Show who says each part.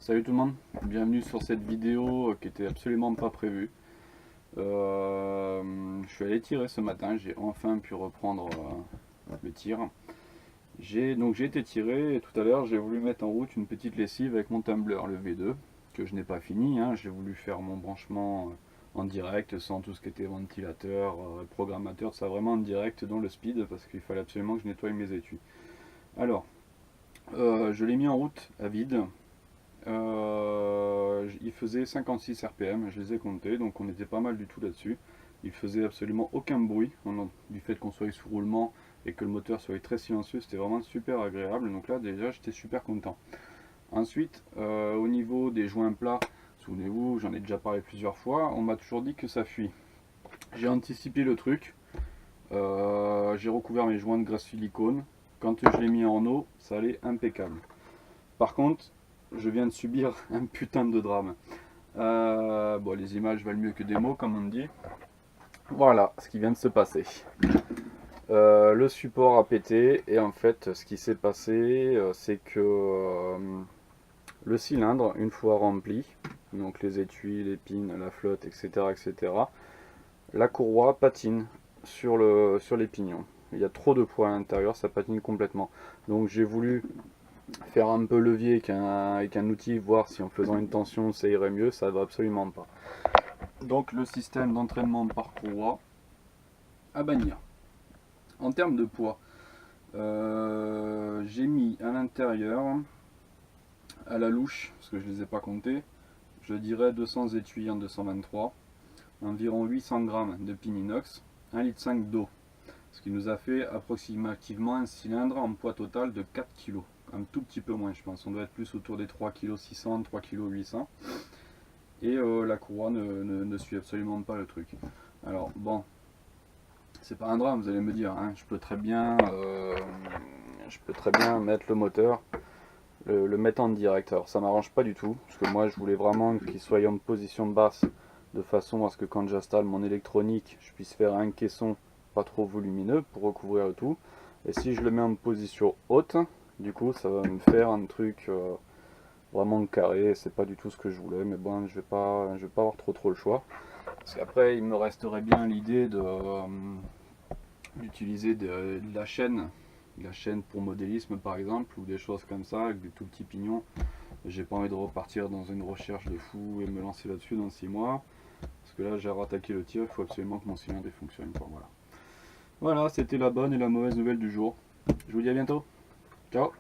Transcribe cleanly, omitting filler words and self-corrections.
Speaker 1: Salut tout le monde, bienvenue sur cette vidéo qui était absolument pas prévue. Je suis allé tirer ce matin, j'ai enfin pu reprendre le tir. J'ai été tiré et tout à l'heure j'ai voulu mettre en route une petite lessive avec mon tumbler, le V2, que je n'ai pas fini. J'ai voulu faire mon branchement en direct, sans tout ce qui était ventilateur, programmateur, ça vraiment en direct dans le speed, parce qu'il fallait absolument que je nettoie mes étuis. Alors, je l'ai mis en route à vide. Il faisait 56 RPM, je les ai comptés, donc on était pas mal du tout là-dessus. Il faisait absolument aucun bruit, du fait qu'on soit sous roulement et que le moteur soit très silencieux, c'était vraiment super agréable. Donc là déjà j'étais super content. Ensuite, au niveau des joints plats, souvenez-vous, j'en ai déjà parlé plusieurs fois, on m'a toujours dit que ça fuit. J'ai anticipé le truc, j'ai recouvert mes joints de graisse silicone. Quand je l'ai mis en eau, ça allait impeccable. Par contre, je viens de subir un putain de drame. Bon, les images valent mieux que des mots, comme on dit. Voilà ce qui vient de se passer. Le support a pété et en fait, ce qui s'est passé, c'est que le cylindre, une fois rempli, donc les étuis, les pins, la flotte, etc., etc., la courroie patine sur les pignons. Il y a trop de poids à l'intérieur, ça patine complètement. Donc j'ai voulu faire un peu levier avec un outil, voir si en faisant une tension ça irait mieux, ça va absolument pas. Donc le système d'entraînement par courroie à bannir. En termes de poids, j'ai mis à l'intérieur, à la louche, parce que je ne les ai pas comptés, je dirais 200 étuis en 223, environ 800 grammes de pin inox, 1,5 litre d'eau, ce qui nous a fait approximativement un cylindre en poids total de 4 kg. Un tout petit peu moins, je pense. On doit être plus autour des 3,6 kg, 3,8 kg. Et la courroie ne suit absolument pas le truc. Alors bon, c'est pas un drame, vous allez me dire. Je peux très bien mettre le moteur, le mettre en direct. Alors ça m'arrange pas du tout, parce que moi je voulais vraiment qu'il soit en position basse, de façon à ce que quand j'installe mon électronique, je puisse faire un caisson pas trop volumineux pour recouvrir le tout. Et si je le mets en position haute, du coup ça va me faire un truc vraiment carré. C'est pas du tout ce que je voulais, mais bon, je vais pas avoir trop le choix. Parce qu'après il me resterait bien l'idée d'utiliser de la chaîne pour modélisme par exemple, ou des choses comme ça, avec des tout petits pignons. J'ai pas envie de repartir dans une recherche de fou et me lancer là-dessus dans 6 mois. Parce que là j'ai rattaqué le tir, il faut absolument que mon cylindre fonctionne. Voilà. Voilà, c'était la bonne et la mauvaise nouvelle du jour. Je vous dis à bientôt. Ciao.